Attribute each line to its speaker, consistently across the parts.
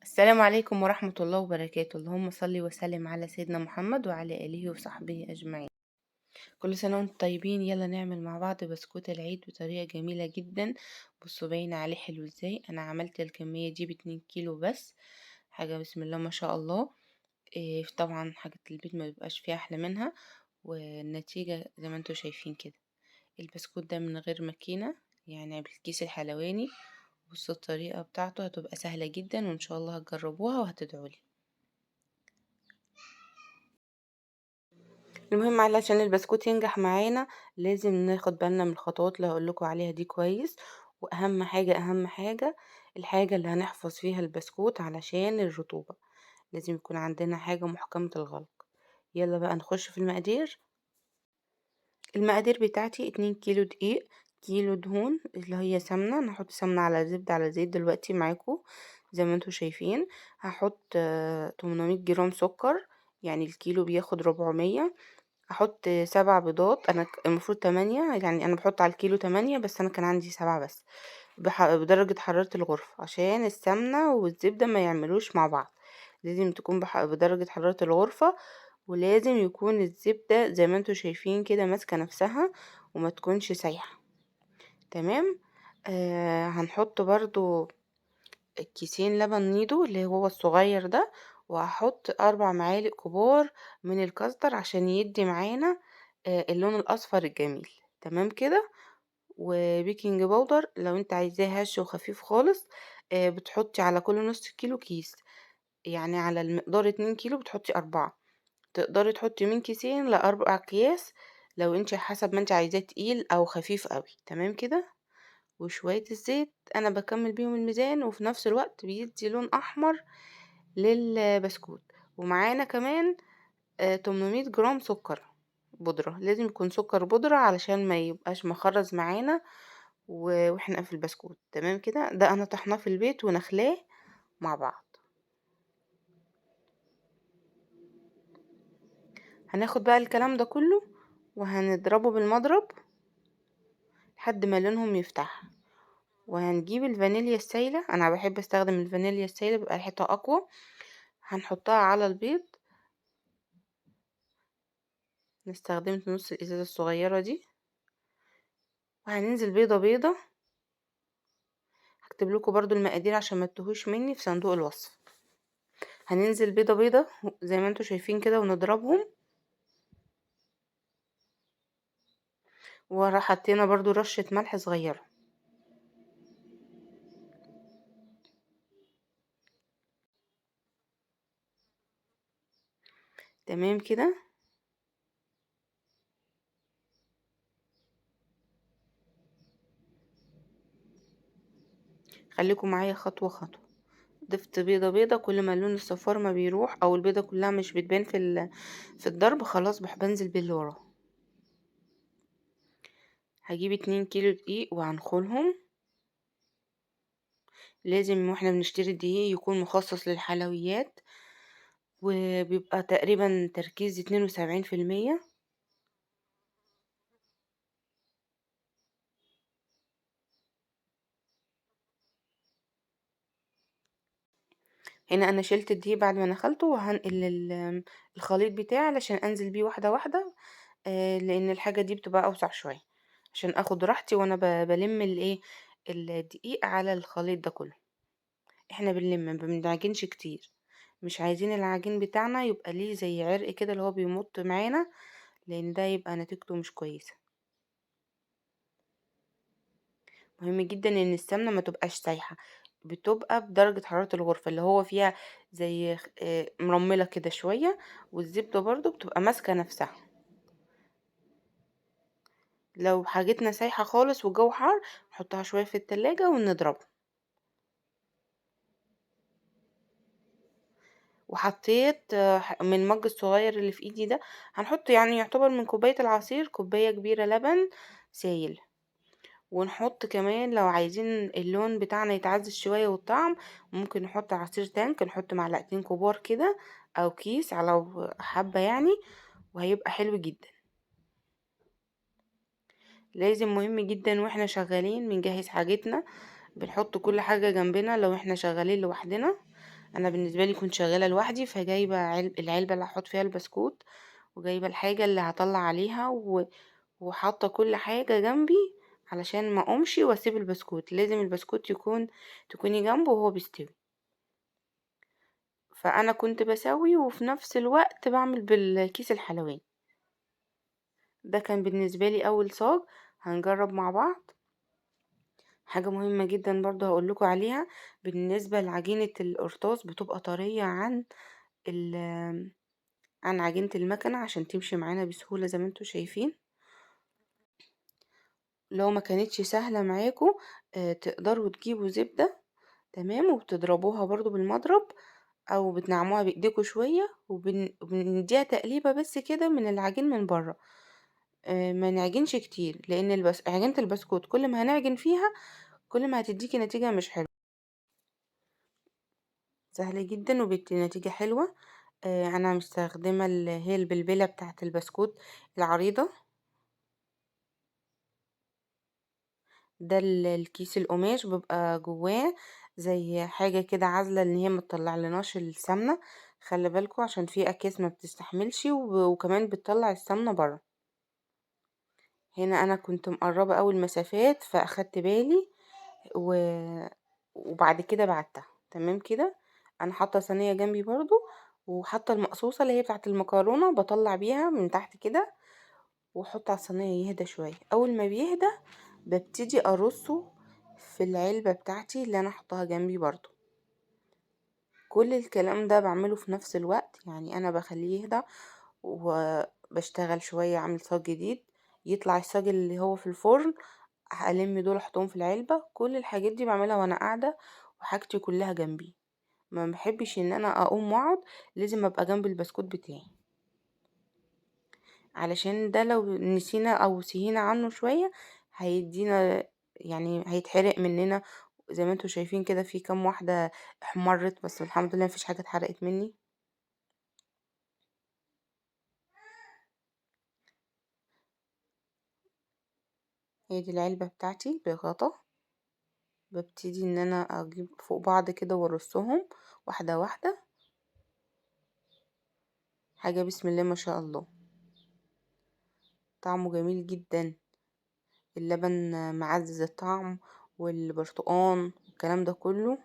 Speaker 1: السلام عليكم ورحمة الله وبركاته. اللهم صل وسلم على سيدنا محمد وعلى آله وصحبه أجمعين. كل سنة وانتم طيبين. يلا نعمل مع بعض بسكوت العيد بطريقة جميلة جدا. بصوا باين عليه حلو ازاي. انا عملت الكمية دي ب2 كيلو بس. حاجة بسم الله ما شاء الله. طبعا حاجة البيت ما بيبقاش فيها احلى منها، والنتيجة زي ما انتم شايفين كده. البسكوت ده من غير ماكينة، يعني بالكيس الحلواني. بصوا الطريقة بتاعته هتبقى سهلة جدا، وان شاء الله هتجربوها وهتدعولي. المهم علشان البسكوت ينجح معانا لازم ناخد بالنا من الخطوات اللي هقولكوا عليها دي كويس. واهم حاجة اهم حاجة الحاجة اللي هنحفظ فيها البسكوت علشان الرطوبة، لازم يكون عندنا حاجة محكمة الغلق. يلا بقى نخش في المقادير. المقادير بتاعتي 2 كيلو دقيق، كيلو دهون اللي هي سمنة، نحط سمنة على زبدة على زيت دلوقتي معاكم زي ما انتوا شايفين. هحط 800 جرام سكر، يعني الكيلو بياخد 400. هحط 7 بيضات، انا المفروض 8، يعني انا بحط على الكيلو 8 بس انا كان عندي 7 بس. بدرجة حرارة الغرفة عشان السمنة والزبدة ما يعملوش مع بعض. لازم تكون بدرجة حرارة الغرفة، ولازم يكون الزبدة زي ما انتوا شايفين كده ماسكة نفسها وما تكونش سايحة. تمام. هنحط برضو كيسين لبن نيدو اللي هو الصغير ده، وهحط 4 معالق كبار من الكاستر عشان يدي معانا اللون الاصفر الجميل. تمام كده. وبيكنج باودر لو انت عايزاه هش وخفيف خالص، بتحطي على كل نص كيلو كيس، يعني على المقدار 2 كيلو بتحطي 4. تقدري تحطي من كيسين ل4 أكياس لو انت حسب ما انت عايزاه تقيل او خفيف قوي. تمام كده. وشوية الزيت انا بكمل بيهم الميزان، وفي نفس الوقت بيدي لون احمر للبسكوت. ومعانا كمان 800 جرام سكر بودرة، لازم يكون سكر بودرة علشان ما يبقاش مخرز معانا واحنا في البسكوت. تمام كده. ده انا طحناه في البيت ونخلاه مع بعض. هناخد بقى الكلام ده كله وهنضربه بالمضرب لحد ما لونهم يفتح. وهنجيب الفانيليا السايلة، انا بحب استخدم الفانيليا السايلة بيبقى ريحتها اقوى. هنحطها على البيض. استخدمت نص الازازة الصغيرة دي. وهننزل بيضة بيضة. هكتب لكم برضو المقادير عشان ما تتوهوش مني في صندوق الوصف. هننزل بيضة بيضة زي ما انتوا شايفين كده ونضربهم. وراح حطينا برضو رشة ملح صغيرة. تمام كده. خليكم معايا خطوة خطوة. ضفت بيضة بيضة، كل ما لون الصفار ما بيروح او البيضة كلها مش بتبان في الضرب خلاص بنزل باللي وراه. هجيب 2 كيلو دقيق وهنخلهم. لازم واحنا بنشتري الدقيق يكون مخصص للحلويات، وبيبقى تقريبا تركيز 72%. هنا انا شلت الدقيق بعد ما نخلته، وهنقل الخليط بتاعي علشان انزل بيه واحدة واحدة. لان الحاجة دي بتبقى اوسع شوية عشان اخد راحتي وانا بلم الايه الدقيق على الخليط ده كله. احنا بنلم ما بنعجنش كتير، مش عايزين العجين بتاعنا يبقى ليه زي عرق كده اللي هو بيمط معانا، لان ده يبقى نتيجته مش كويسة. مهم جدا ان السمنة ما تبقاش سايحة، بتبقى بدرجة حرارة الغرفة اللي هو فيها زي مرملة كده شوية. والزبدة برضو بتبقى ماسكة نفسها. لو حاجتنا سايحة خالص والجو حار نحطها شوية في التلاجة ونضربها. وحطيت من المج الصغير اللي في ايدي ده، هنحط يعني يعتبر من كوباية العصير كوباية كبيرة لبن سايل. ونحط كمان لو عايزين اللون بتاعنا يتعزز شوية والطعم، ممكن نحط عصير تانك، نحط معلقتين كبار كده او كيس على حبة يعني، وهيبقى حلو جدا. لازم مهم جدا واحنا شغالين بنجهز حاجتنا، بنحط كل حاجة جنبنا لو احنا شغالين لوحدنا. أنا بالنسبة لي كنت شغالة لوحدي، فجايبة العلبة اللي هاحط فيها البسكوت، وجايبة الحاجة اللي هاطلّع عليها وحاطة كل حاجة جنبي علشان ما اقومش واسيب البسكوت، لازم البسكوت تكوني جنبه وهو بيستوي. فأنا كنت باسوي وفي نفس الوقت باعمل بالكيس الحلواني. ده كان بالنسبة لي أول صاج. هنجرب مع بعض. حاجة مهمة جدا برضو هقول لكم عليها، بالنسبة لعجينة القرطاس بتبقى طرية عن عجينة المكنة عشان تمشي معانا بسهولة زي ما انتوا شايفين. لو ما كانتش سهلة معاكم تقدروا تجيبوا زبدة، تمام، وبتضربوها برضو بالمضرب او بتنعموها بايديكوا شوية وبنديها تقليبة بس كده من العجين من بره. ما نعجنش كتير لان عجينة البسكوت كل ما هنعجن فيها كل ما هتديكي نتيجة مش حلوة. سهل جدا وبتدي نتيجة حلوة. انا مستخدمة اللي هي البلبلة بتاعة البسكوت العريضة. ده الكيس القماش بيبقى جواه زي حاجة كده عازلة ان هي ما تطلعلناش السمنة. خلي بالكوا عشان في اكياس ما بتستحملش وكمان بتطلع السمنة بره. هنا انا كنت مقربة اول مسافات فاخدت بالي و... وبعد كده بعدتها تمام كده. انا حاطه صينيه جنبي برضو وحاطه المقصوصه اللي هي بتاعه المكرونه بطلع بيها من تحت كده واحط على الصينيه يهدى شويه. اول ما بيهدى ببتدي ارصه في العلبه بتاعتي اللي انا حطاها جنبي برضو. كل الكلام ده بعمله في نفس الوقت، يعني انا بخليه يهدى وبشتغل شويه اعمل صاج جديد يطلع الصاج اللي هو في الفرن. هلم دول احطهم في العلبة. كل الحاجات دي بعملها وانا قاعدة وحاجتي كلها جنبي. ما بحبش ان انا اقوم واقعد، لازم ابقى جنب البسكوت بتاعي علشان ده لو نسينا او سهينا عنه شوية هيدينا، يعني هيتحرق مننا. زي ما انتوا شايفين كده في كام واحدة احمرت بس الحمد لله مفيش حاجة اتحرقت مني. هي دي العلبة بتاعتي بغطا. ببتدي ان انا اجيب فوق بعض كده وارصهم واحدة واحدة. حاجة بسم الله ما شاء الله. طعمه جميل جدا. اللبن معزز الطعم والبرتقان والكلام ده كله.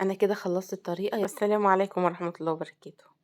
Speaker 1: انا كده خلصت الطريقة. السلام عليكم ورحمة الله وبركاته.